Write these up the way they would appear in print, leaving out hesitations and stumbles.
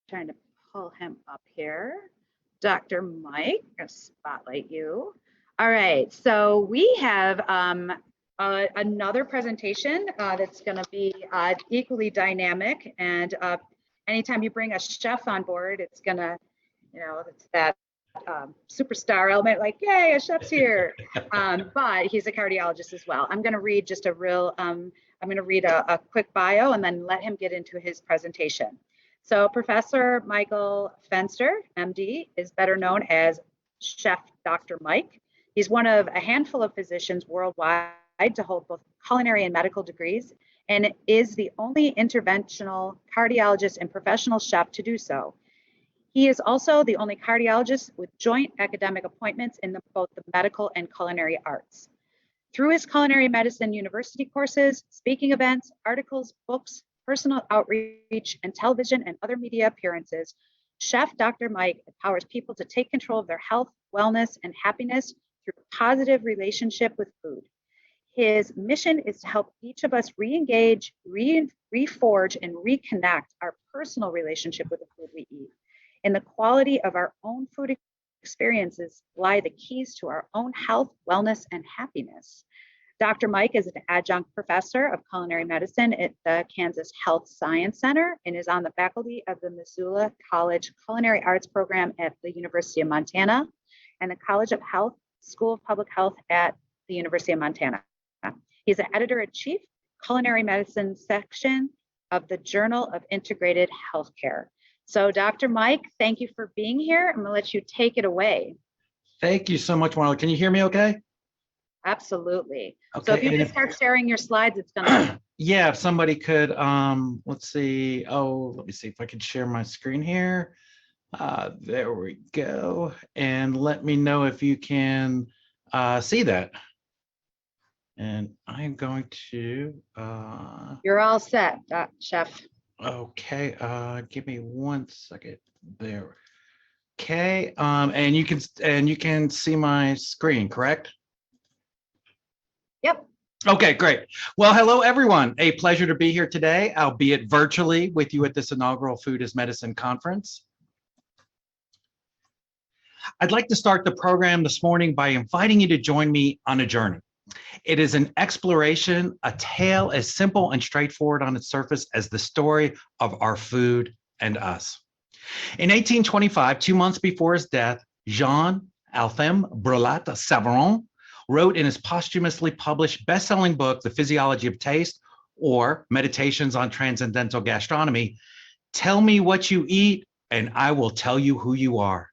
trying to pull him up here. Dr. Mike, I'm going to spotlight you. All right, so we have another presentation that's going to be equally dynamic. And anytime you bring a chef on board, it's going to, it's that superstar element, like, yay, a chef's here. But he's a cardiologist as well. I'm going to read just I'm going to read a quick bio and then let him get into his presentation. So Professor Michael Fenster, MD, is better known as Chef Dr. Mike. He's one of a handful of physicians worldwide to hold both culinary and medical degrees, and is the only interventional cardiologist and professional chef to do so. He is also the only cardiologist with joint academic appointments in both the medical and culinary arts. Through his Culinary Medicine University courses, speaking events, articles, books, personal outreach, and television and other media appearances, Chef Dr. Mike empowers people to take control of their health, wellness, and happiness through a positive relationship with food. His mission is to help each of us re-engage, reforge, and reconnect our personal relationship with the food we eat. In the quality of our own food experiences lie the keys to our own health, wellness, and happiness. Dr. Mike is an adjunct professor of culinary medicine at the Kansas Health Science Center and is on the faculty of the Missoula College Culinary Arts Program at the University of Montana and the College of Health School of Public Health at the University of Montana. He's the editor-in-chief, Culinary Medicine section of the Journal of Integrated Healthcare. So Dr. Mike, thank you for being here. I'm gonna let you take it away. Thank you so much, Marla. Can you hear me okay? Absolutely. Okay. So if you can start sharing your slides, it's gonna. Yeah, if somebody could, let's see. Oh, let me see if I can share my screen here. There we go. And let me know if you can see that. And I'm going to. You're all set, Chef. Okay, give me 1 second there. Okay, and you can see my screen, correct? Yep. Okay, great. Well, hello everyone. A pleasure to be here today, albeit virtually, with you at this inaugural Food is Medicine conference. I'd like to start the program this morning by inviting you to join me on a journey. It is an exploration, a tale as simple and straightforward on its surface as the story of our food and us. In 1825, 2 months before his death, Jean Althème Brelat Savarin wrote in his posthumously published best-selling book, The Physiology of Taste, or Meditations on Transcendental Gastronomy, "Tell me what you eat, and I will tell you who you are."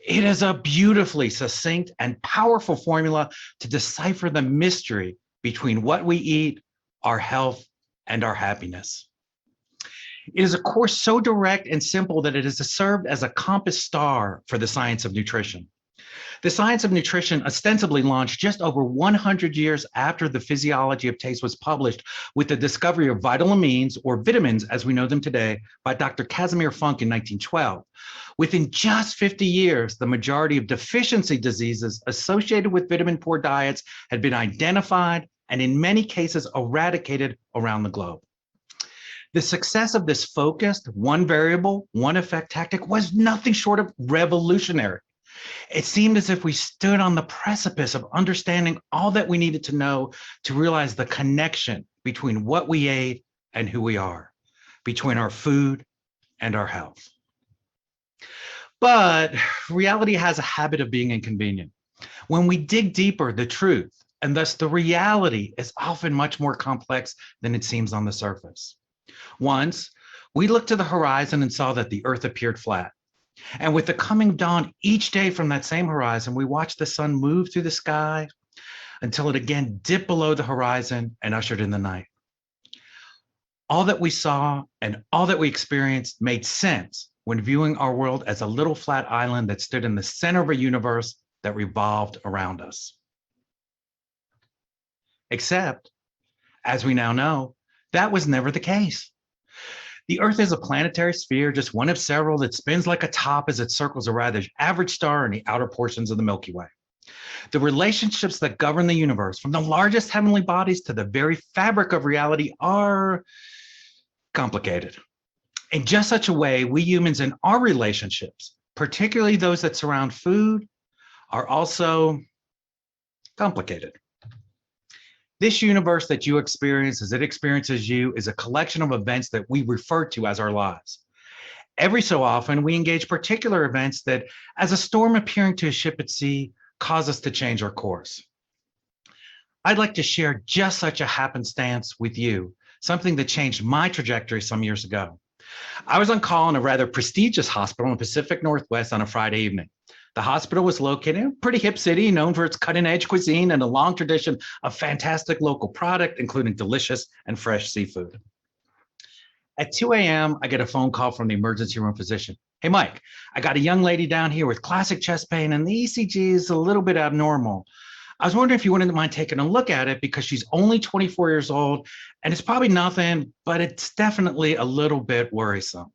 It is a beautifully succinct and powerful formula to decipher the mystery between what we eat, our health, and our happiness. It is, of course, so direct and simple that it has served as a compass star for the science of nutrition. The science of nutrition ostensibly launched just over 100 years after The Physiology of Taste was published with the discovery of vital amines, or vitamins as we know them today, by Dr. Casimir Funk in 1912. Within just 50 years, the majority of deficiency diseases associated with vitamin-poor diets had been identified and in many cases eradicated around the globe. The success of this focused, one variable, one effect tactic was nothing short of revolutionary. It seemed as if we stood on the precipice of understanding all that we needed to know to realize the connection between what we ate and who we are, between our food and our health. But reality has a habit of being inconvenient. When we dig deeper, the truth, and thus the reality, is often much more complex than it seems on the surface. Once, we looked to the horizon and saw that the earth appeared flat. And with the coming of dawn each day from that same horizon, we watched the sun move through the sky until it again dipped below the horizon and ushered in the night. All that we saw and all that we experienced made sense when viewing our world as a little flat island that stood in the center of a universe that revolved around us. Except, as we now know, that was never the case. The Earth is a planetary sphere, just one of several that spins like a top as it circles a rather average star in the outer portions of the Milky Way. The relationships that govern the universe, from the largest heavenly bodies to the very fabric of reality, are complicated. In just such a way, we humans in our relationships, particularly those that surround food, are also complicated. This universe that you experience as it experiences you is a collection of events that we refer to as our lives. Every so often, we engage particular events that, as a storm appearing to a ship at sea, cause us to change our course. I'd like to share just such a happenstance with you, something that changed my trajectory some years ago. I was on call in a rather prestigious hospital in the Pacific Northwest on a Friday evening. The hospital was located in a pretty hip city, known for its cutting-edge cuisine and a long tradition of fantastic local product, including delicious and fresh seafood. At 2 a.m., I get a phone call from the emergency room physician. Hey, Mike, I got a young lady down here with classic chest pain, and the ECG is a little bit abnormal. I was wondering if you wouldn't mind taking a look at it because she's only 24 years old, and it's probably nothing, but it's definitely a little bit worrisome.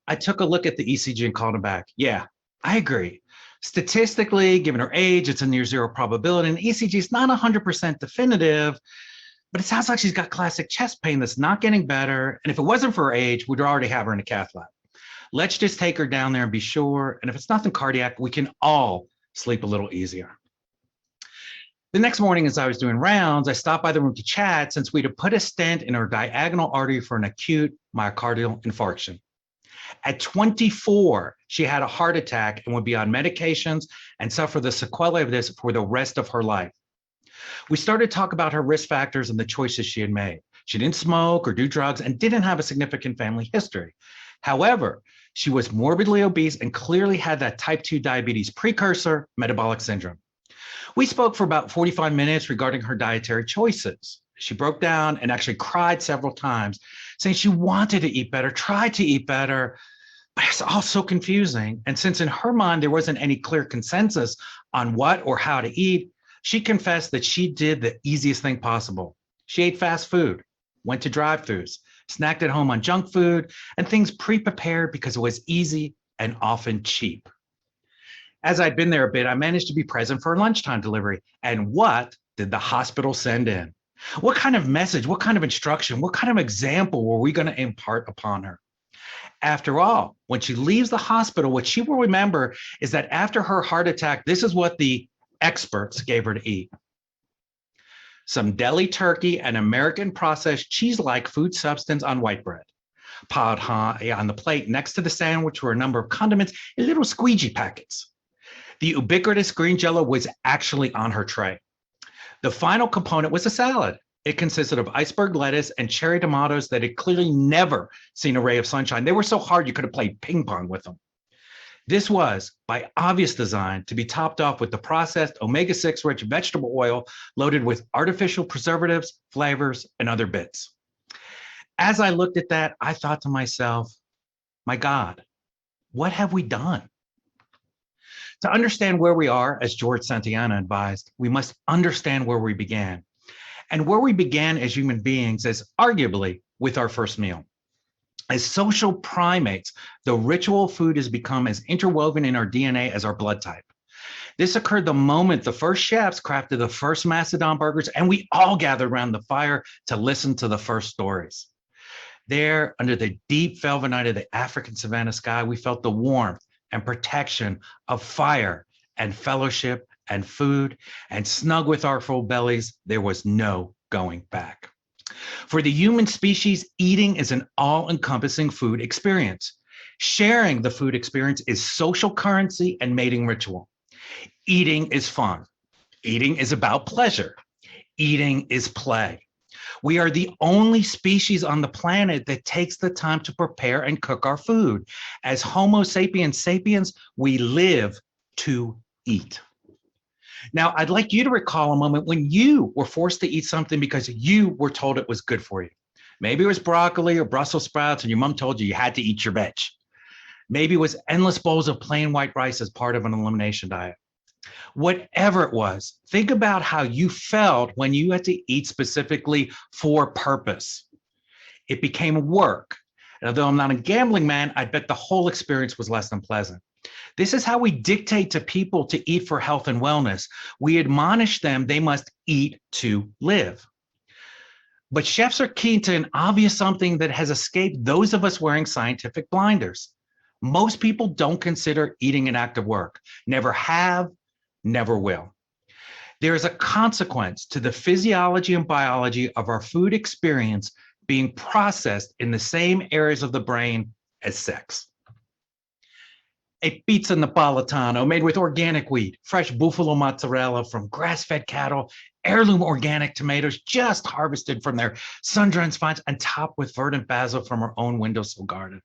I took a look at the ECG and called him back. Yeah, I agree. Statistically, given her age, it's a near zero probability, and ECG is not 100% definitive, but it sounds like she's got classic chest pain that's not getting better. And if it wasn't for her age, we'd already have her in a cath lab. Let's just take her down there and be sure. And if it's nothing cardiac, we can all sleep a little easier. The next morning, as I was doing rounds, I stopped by the room to chat since we'd have put a stent in her diagonal artery for an acute myocardial infarction. At 24, she had a heart attack and would be on medications and suffer the sequelae of this for the rest of her life. We started to talk about her risk factors and the choices she had made. She didn't smoke or do drugs and didn't have a significant family history. However, she was morbidly obese and clearly had that type 2 diabetes precursor, metabolic syndrome. We spoke for about 45 minutes regarding her dietary choices. She broke down and actually cried several times, saying she wanted to eat better, tried to eat better, but it's all so confusing. And since in her mind, there wasn't any clear consensus on what or how to eat, she confessed that she did the easiest thing possible. She ate fast food, went to drive-thrus, snacked at home on junk food, and things pre-prepared because it was easy and often cheap. As I'd been there a bit, I managed to be present for a lunchtime delivery. And what did the hospital send in? What kind of message, what kind of instruction, what kind of example were we going to impart upon her? After all, when she leaves the hospital, what she will remember is that after her heart attack, this is what the experts gave her to eat. Some deli turkey and American processed cheese-like food substance on white bread. Piled high on the plate next to the sandwich were a number of condiments in little squeegee packets. The ubiquitous green jello was actually on her tray. The final component was a salad. It consisted of iceberg lettuce and cherry tomatoes that had clearly never seen a ray of sunshine. They were so hard you could have played ping pong with them. This was, by obvious design, to be topped off with the processed omega-6 rich vegetable oil loaded with artificial preservatives, flavors, and other bits. As I looked at that, I thought to myself, my God, what have we done? To understand where we are, as George Santayana advised, we must understand where we began. And where we began as human beings is arguably with our first meal. As social primates, the ritual food has become as interwoven in our DNA as our blood type. This occurred the moment the first chefs crafted the first Macedon burgers, and we all gathered around the fire to listen to the first stories. There, under the deep velvet night of the African savanna sky, we felt the warmth and protection of fire and fellowship and food, and snug with our full bellies, there was no going back. For the human species, eating is an all-encompassing food experience. Sharing the food experience is social currency and mating ritual. Eating is fun. Eating is about pleasure. Eating is play. We are the only species on the planet that takes the time to prepare and cook our food. As Homo sapiens sapiens, we live to eat. Now, I'd like you to recall a moment when you were forced to eat something because you were told it was good for you. Maybe it was broccoli or Brussels sprouts and your mom told you you had to eat your veg. Maybe it was endless bowls of plain white rice as part of an elimination diet. Whatever it was, think about how you felt when you had to eat specifically for purpose. It became work. And although I'm not a gambling man, I bet the whole experience was less than pleasant. This is how we dictate to people to eat for health and wellness. We admonish them they must eat to live. But chefs are keen to an obvious something that has escaped those of us wearing scientific blinders. Most people don't consider eating an act of work, never have, never will. There is a consequence to the physiology and biology of our food experience being processed in the same areas of the brain as sex. A pizza Napolitano made with organic wheat, fresh buffalo mozzarella from grass-fed cattle, heirloom organic tomatoes just harvested from their sun-drenched vines, and topped with verdant basil from our own windowsill garden.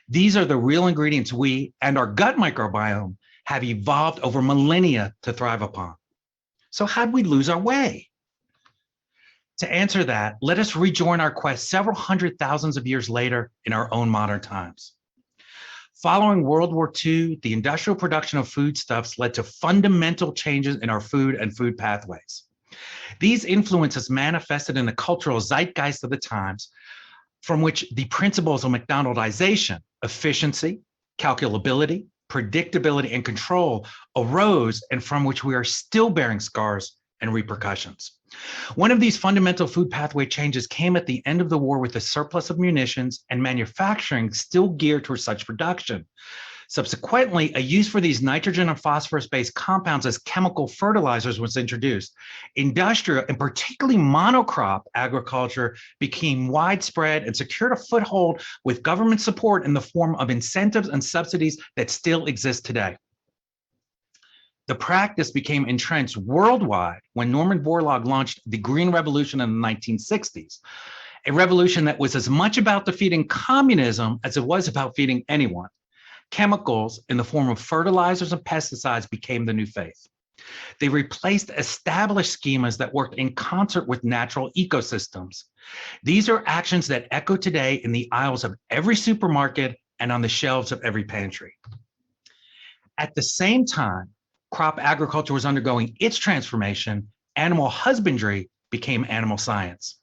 These are the real ingredients we and our gut microbiome have evolved over millennia to thrive upon. So how'd we lose our way? To answer that, let us rejoin our quest several hundred thousands of years later in our own modern times. Following World War II, the industrial production of foodstuffs led to fundamental changes in our food and food pathways. These influences manifested in the cultural zeitgeist of the times, from which the principles of McDonaldization, efficiency, calculability, predictability, and control arose, and from which we are still bearing scars and repercussions. One of these fundamental food pathway changes came at the end of the war with a surplus of munitions and manufacturing still geared towards such production. Subsequently, a use for these nitrogen and phosphorus-based compounds as chemical fertilizers was introduced. Industrial and particularly monocrop agriculture became widespread and secured a foothold with government support in the form of incentives and subsidies that still exist today. The practice became entrenched worldwide when Norman Borlaug launched the Green Revolution in the 1960s, a revolution that was as much about defeating communism as it was about feeding anyone. Chemicals in the form of fertilizers and pesticides became the new faith. They replaced established schemas that worked in concert with natural ecosystems. These are actions that echo today in the aisles of every supermarket and on the shelves of every pantry. At the same time, crop agriculture was undergoing its transformation, animal husbandry became animal science.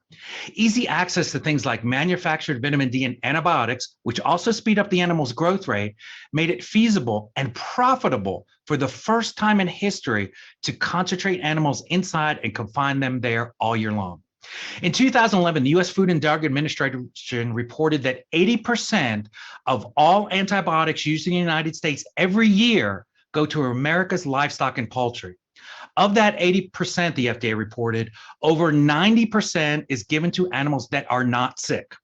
Easy access to things like manufactured vitamin D and antibiotics, which also speed up the animal's growth rate, made it feasible and profitable for the first time in history to concentrate animals inside and confine them there all year long. In 2011, the U.S. Food and Drug Administration reported that 80% of all antibiotics used in the United States every year go to America's livestock and poultry. Of that 80%, the FDA reported, over 90% is given to animals that are not sick.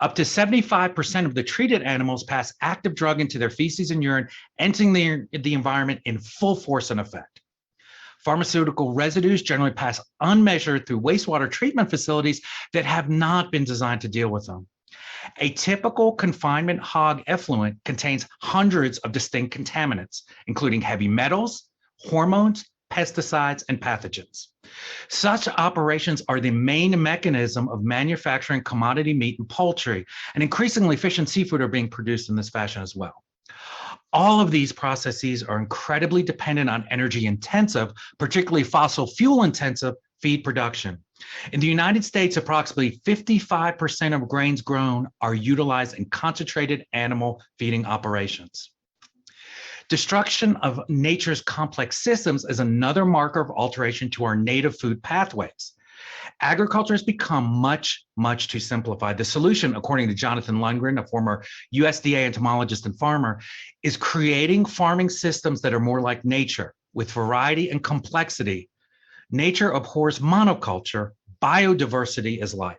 Up to 75% of the treated animals pass active drug into their feces and urine, entering the environment in full force and effect. Pharmaceutical residues generally pass unmeasured through wastewater treatment facilities that have not been designed to deal with them. A typical confinement hog effluent contains hundreds of distinct contaminants, including heavy metals, hormones, pesticides, and pathogens. Such operations are the main mechanism of manufacturing commodity meat and poultry, and increasingly fish and seafood are being produced in this fashion as well. All of these processes are incredibly dependent on energy intensive, particularly fossil fuel intensive feed production. In the United States, approximately 55% of grains grown are utilized in concentrated animal feeding operations. Destruction of nature's complex systems is another marker of alteration to our native food pathways. Agriculture has become much too simplified. The solution, according to Jonathan Lundgren, a former USDA entomologist and farmer, is creating farming systems that are more like nature, with variety and complexity. Nature abhors monoculture. Biodiversity is life.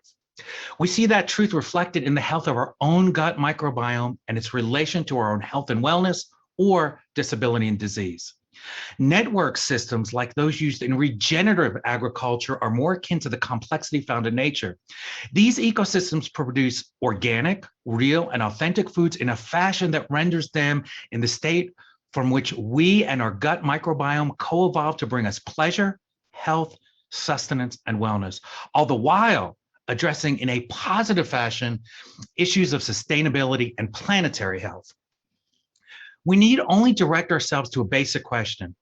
We see that truth reflected in the health of our own gut microbiome and its relation to our own health and wellness, or disability and disease. Network systems like those used in regenerative agriculture are more akin to the complexity found in nature. These ecosystems produce organic, real, and authentic foods in a fashion that renders them in the state from which we and our gut microbiome co-evolved to bring us pleasure, health, sustenance, and wellness, all the while addressing in a positive fashion issues of sustainability and planetary health. We need only direct ourselves to a basic question.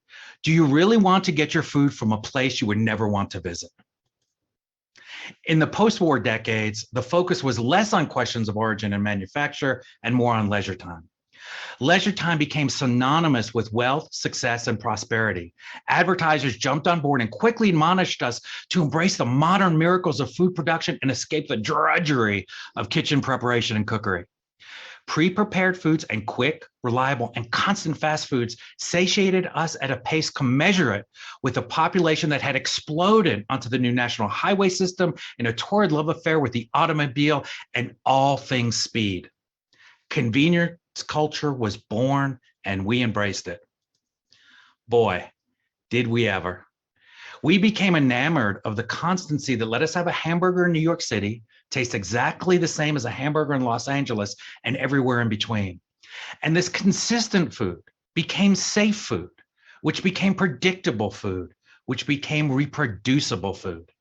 Do you really want to get your food from a place you would never want to visit? In the post-war decades, the focus was less on questions of origin and manufacture and more on leisure time. Leisure time became synonymous with wealth, success, and prosperity. Advertisers jumped on board and quickly admonished us to embrace the modern miracles of food production and escape the drudgery of kitchen preparation and cookery. Pre-prepared foods and quick, reliable, and constant fast foods satiated us at a pace commensurate with a population that had exploded onto the new national highway system in a torrid love affair with the automobile and all things speed. Convenience culture was born and we embraced it. Boy, did we ever. We became enamored of the constancy that let us have a hamburger in New York City taste exactly the same as a hamburger in Los Angeles and everywhere in between. And this consistent food became safe food, which became predictable food, which became reproducible food.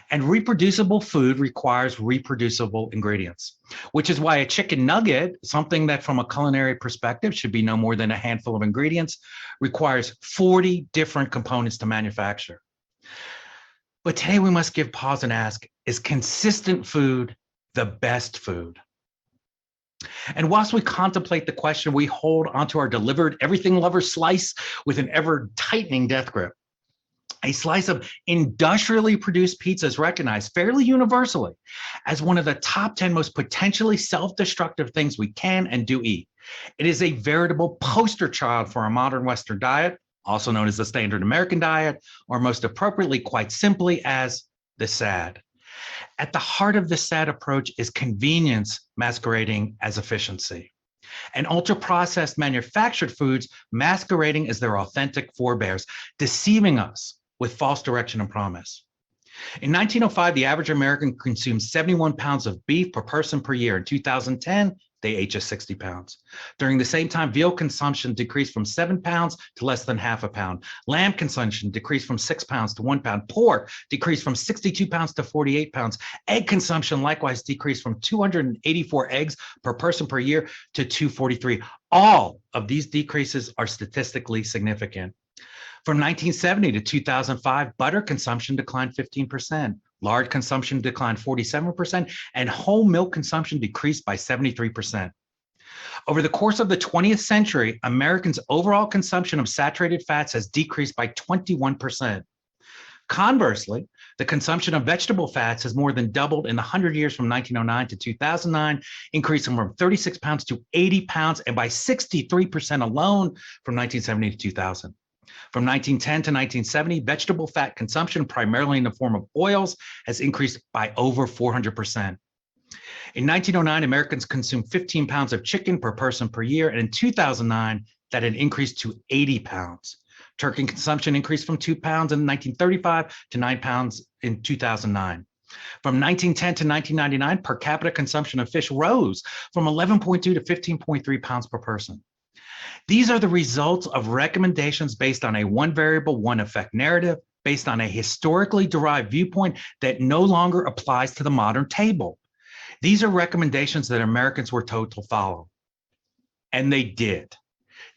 And reproducible food requires reproducible ingredients, which is why a chicken nugget, something that from a culinary perspective should be no more than a handful of ingredients, requires 40 different components to manufacture. But today we must give pause and ask, is consistent food the best food? And whilst we contemplate the question, we hold onto our delivered everything lover slice with an ever tightening death grip. A slice of industrially produced pizza is recognized fairly universally as one of the top 10 most potentially self-destructive things we can and do eat. It is a veritable poster child for a modern Western diet, also known as the standard American diet, or most appropriately, quite simply, as the SAD. At the heart of the SAD approach is convenience masquerading as efficiency, and ultra-processed manufactured foods masquerading as their authentic forebears, deceiving us with false direction and promise. In 1905, the average American consumed 71 pounds of beef per person per year. In 2010, they ate just 60 pounds. During the same time, veal consumption decreased from 7 pounds to less than half a pound. Lamb consumption decreased from 6 pounds to 1 pound. Pork decreased from 62 pounds to 48 pounds. Egg consumption likewise decreased from 284 eggs per person per year to 243. All of these decreases are statistically significant. From 1970 to 2005, butter consumption declined 15%, lard consumption declined 47%, and whole milk consumption decreased by 73%. Over the course of the 20th century, Americans' overall consumption of saturated fats has decreased by 21%. Conversely, the consumption of vegetable fats has more than doubled in the 100 years from 1909 to 2009, increasing from 36 pounds to 80 pounds, and by 63% alone from 1970 to 2000. From 1910 to 1970, vegetable fat consumption, primarily in the form of oils, has increased by over 400%. In 1909, Americans consumed 15 pounds of chicken per person per year, and in 2009, that had increased to 80 pounds. Turkey consumption increased from 2 pounds in 1935 to 9 pounds in 2009. From 1910 to 1999, per capita consumption of fish rose from 11.2 to 15.3 pounds per person. These are the results of recommendations based on a one variable, one effect narrative, based on a historically derived viewpoint that no longer applies to the modern table. These are recommendations that Americans were told to follow, and they did.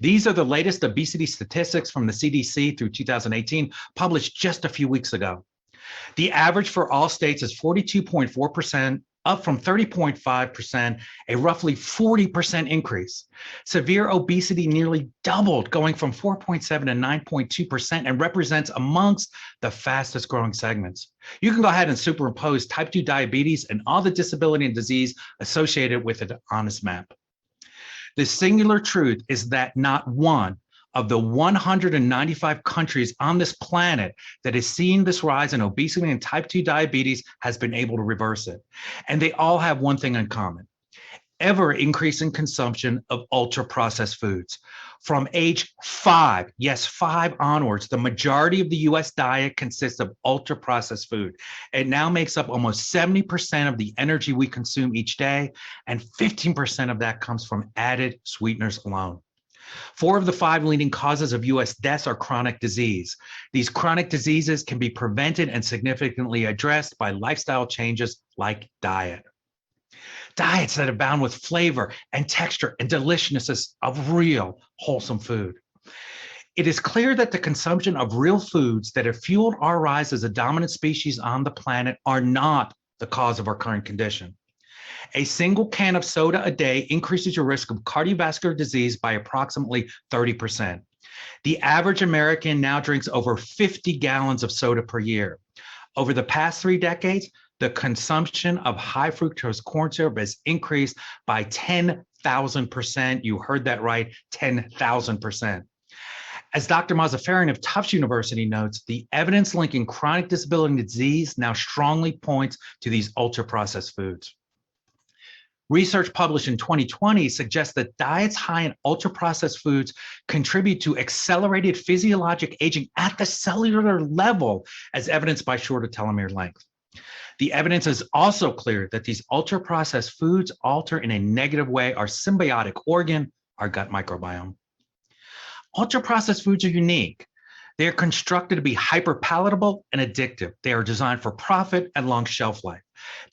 These are the latest obesity statistics from the CDC through 2018, published just a few weeks ago. The average for all states is 42.4%, up from 30.5%, a roughly 40% increase. Severe obesity nearly doubled, going from 4.7 to 9.2%, and represents amongst the fastest growing segments. You can go ahead and superimpose type 2 diabetes and all the disability and disease associated with it on this map. The singular truth is that not one of the 195 countries on this planet that is seeing this rise in obesity and type 2 diabetes has been able to reverse it. And they all have one thing in common: ever increasing consumption of ultra-processed foods. From age 5, yes, 5 onwards, the majority of the US diet consists of ultra-processed food. It now makes up almost 70% of the energy we consume each day, and 15% of that comes from added sweeteners alone. 4 of the 5 leading causes of US deaths are chronic disease. These chronic diseases can be prevented and significantly addressed by lifestyle changes like diet. Diets that abound with flavor and texture and deliciousness of real wholesome food. It is clear that the consumption of real foods that have fueled our rise as a dominant species on the planet are not the cause of our current condition. A single can of soda a day increases your risk of cardiovascular disease by approximately 30%. The average American now drinks over 50 gallons of soda per year. Over the past 3 decades, the consumption of high fructose corn syrup has increased by 10,000%. You heard that right, 10,000%. As Dr. Mazafarian of Tufts University notes, the evidence linking chronic disability and disease now strongly points to these ultra-processed foods. Research published in 2020 suggests that diets high in ultra-processed foods contribute to accelerated physiologic aging at the cellular level, as evidenced by shorter telomere length. The evidence is also clear that these ultra-processed foods alter in a negative way our symbiotic organ, our gut microbiome. Ultra-processed foods are unique. They are constructed to be hyperpalatable and addictive. They are designed for profit and long shelf life.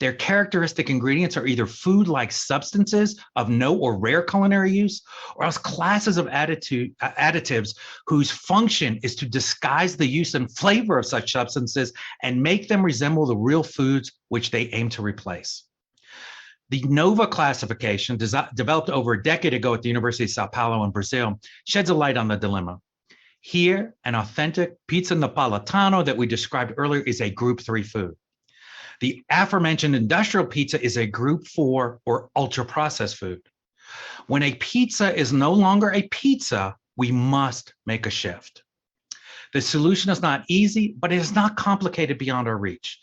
Their characteristic ingredients are either food-like substances of no or rare culinary use, or else classes of additives whose function is to disguise the use and flavor of such substances and make them resemble the real foods which they aim to replace. The NOVA classification, developed over a decade ago at the University of Sao Paulo in Brazil, sheds a light on the dilemma. Here, an authentic pizza napolitano that we described earlier is a group 3 food. The aforementioned industrial pizza is a group 4 or ultra-processed food. When a pizza is no longer a pizza, we must make a shift. The solution is not easy, but it is not complicated beyond our reach.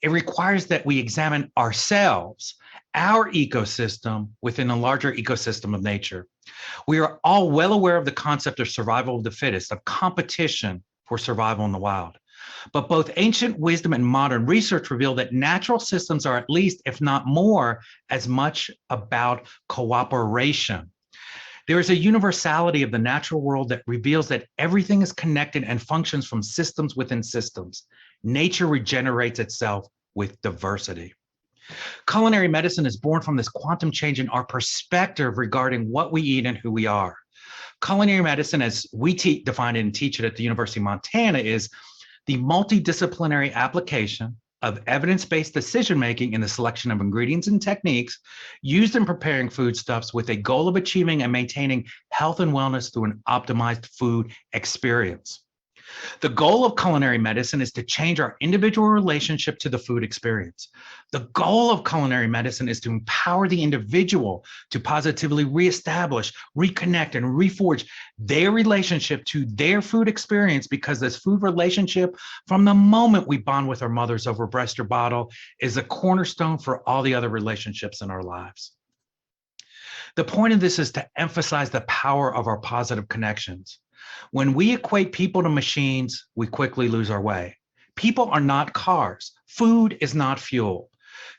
It requires that we examine ourselves, our ecosystem within a larger ecosystem of nature. We are all well aware of the concept of survival of the fittest, of competition for survival in the wild. But both ancient wisdom and modern research reveal that natural systems are at least, if not more, as much about cooperation. There is a universality of the natural world that reveals that everything is connected and functions from systems within systems. Nature regenerates itself with diversity. Culinary medicine is born from this quantum change in our perspective regarding what we eat and who we are. Culinary medicine, as we define it and teach it at the University of Montana, is the multidisciplinary application of evidence-based decision-making in the selection of ingredients and techniques used in preparing foodstuffs with a goal of achieving and maintaining health and wellness through an optimized food experience. The goal of culinary medicine is to change our individual relationship to the food experience. The goal of culinary medicine is to empower the individual to positively reestablish, reconnect, and reforge their relationship to their food experience, because this food relationship, from the moment we bond with our mothers over breast or bottle, is a cornerstone for all the other relationships in our lives. The point of this is to emphasize the power of our positive connections. When we equate people to machines, we quickly lose our way. People are not cars. Food is not fuel.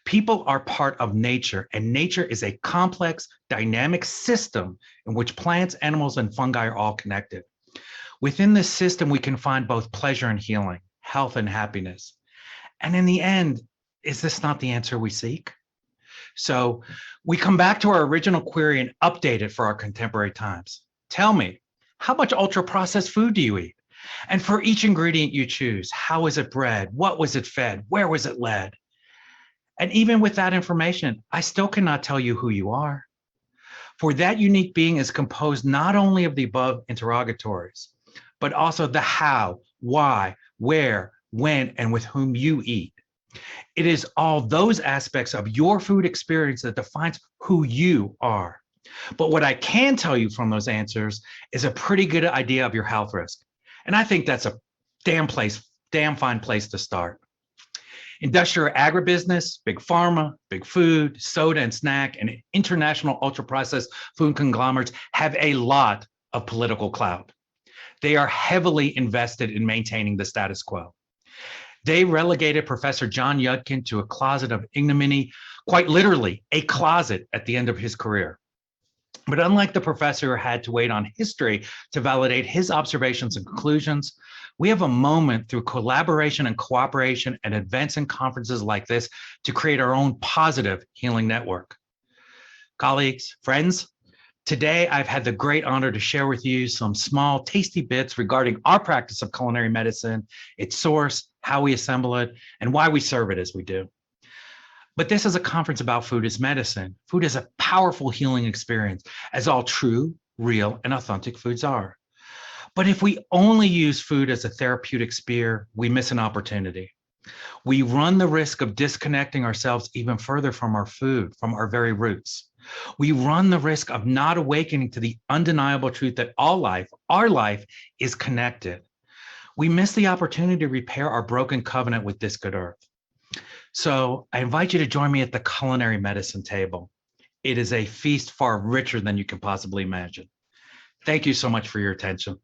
People are part of nature, and nature is a complex, dynamic system in which plants, animals, and fungi are all connected. Within this system, we can find both pleasure and healing, health and happiness. And in the end, is this not the answer we seek? So we come back to our original query and update it for our contemporary times. Tell me, how much ultra-processed food do you eat? And for each ingredient you choose, how is it bred? What was it fed? Where was it led? And even with that information, I still cannot tell you who you are. For that unique being is composed not only of the above interrogatories, but also the how, why, where, when, and with whom you eat. It is all those aspects of your food experience that defines who you are. But what I can tell you from those answers is a pretty good idea of your health risk. And I think that's a damn fine place to start. Industrial agribusiness, big pharma, big food, soda and snack, and international ultra-processed food conglomerates have a lot of political clout. They are heavily invested in maintaining the status quo. They relegated Professor John Yudkin to a closet of ignominy, quite literally a closet at the end of his career. But unlike the professor who had to wait on history to validate his observations and conclusions, we have a moment through collaboration and cooperation at events and conferences like this to create our own positive healing network. Colleagues, friends, today I've had the great honor to share with you some small, tasty bits regarding our practice of culinary medicine, its source, how we assemble it, and why we serve it as we do. But this is a conference about food as medicine. Food is a powerful healing experience, as all true, real, and authentic foods are. But if we only use food as a therapeutic spear, we miss an opportunity. We run the risk of disconnecting ourselves even further from our food, from our very roots. We run the risk of not awakening to the undeniable truth that all life, our life, is connected. We miss the opportunity to repair our broken covenant with this good earth. So I invite you to join me at the Culinary Medicine table. It is a feast far richer than you can possibly imagine. Thank you so much for your attention.